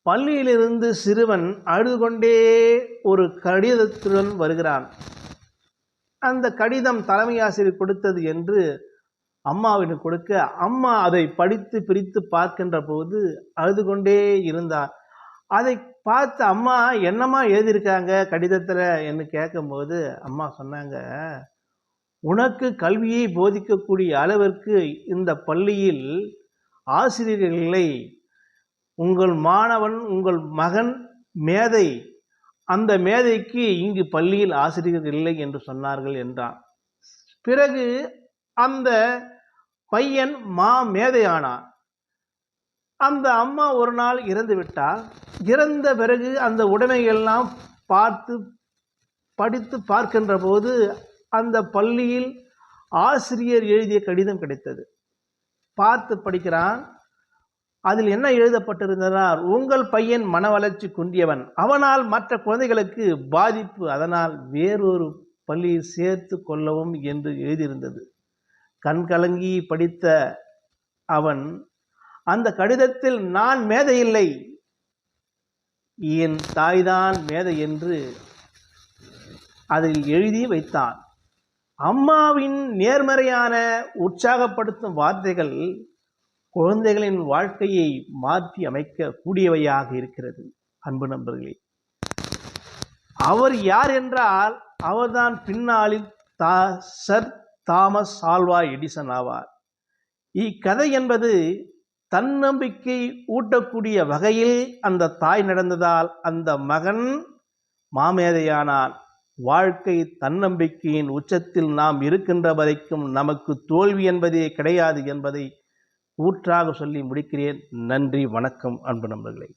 பள்ளியிலிருந்து சிறுவன் அழுது கொண்டே ஒரு கடிதத்துடன் வருகிறான். அந்த கடிதம் தலைமை ஆசிரியர் கொடுத்தது என்று அம்மாவிடம் கொடுக்க, அம்மா அதை படித்து பிரித்து பார்க்கின்ற போது அழுது கொண்டே இருந்தார். அதை பார்த்து அம்மா என்னம்மா எழுதியிருக்காங்க கடிதத்தில் என்று கேட்கும்போது அம்மா சொன்னாங்க, உனக்கு கல்வியை போதிக்கக்கூடிய அளவிற்கு இந்த பள்ளியில் ஆசிரியர்கள் இல்லை. உங்கள் மாணவன், உங்கள் மகன் மேதை. அந்த மேதைக்கு இங்கு பள்ளியில் ஆசிரியர்கள் இல்லை என்று சொன்னார்கள் என்றான். பிறகு அந்த பையன் மேதையானான். அந்த அம்மா ஒரு நாள் இறந்து விட்டால், இறந்த பிறகு அந்த உடைமையெல்லாம் படித்து பார்க்கின்ற போது அந்த பள்ளியில் ஆசிரியர் எழுதிய கடிதம் கிடைத்தது. பார்த்து படிக்கிறான். அதில் என்ன எழுதப்பட்டிருந்ததால், உங்கள் பையன் மன வளர்ச்சி குன்றியவன், அவனால் மற்ற குழந்தைகளுக்கு பாதிப்பு, அதனால் வேறொரு பள்ளியில் சேர்த்து கொள்ளவும் என்று எழுதியிருந்தது. கண்கலங்கி படித்த அவன் அந்த கடிதத்தில் நான் மேதை இல்லை, என் தாய்தான் மேதை என்று அதில் எழுதி வைத்தான். அம்மாவின் நேர்மறையான உற்சாகப்படுத்தும் வார்த்தைகள் குழந்தைகளின் வாழ்க்கையை மாற்றி அமைக்க கூடியவையாக இருக்கிறது. அன்பு நண்பர்களே, அவர் யார் என்றால் அவர்தான் பின்னாளில் சர் தாமஸ் ஆல்வா எடிசன் ஆவார். இக்கதை என்பது தன்னம்பிக்கை ஊட்டக்கூடிய வகையில் அந்த தாய் நடந்ததால் அந்த மகன் மாமேதையானான். வாழ்க்கை தன்னம்பிக்கையின் உச்சத்தில் நாம் இருக்கின்ற வரைக்கும் நமக்கு தோல்வி என்பதே கிடையாது என்பதை ஊற்றாக சொல்லி முடிக்கிறேன். நன்றி, வணக்கம் அன்பு நண்பர்களே.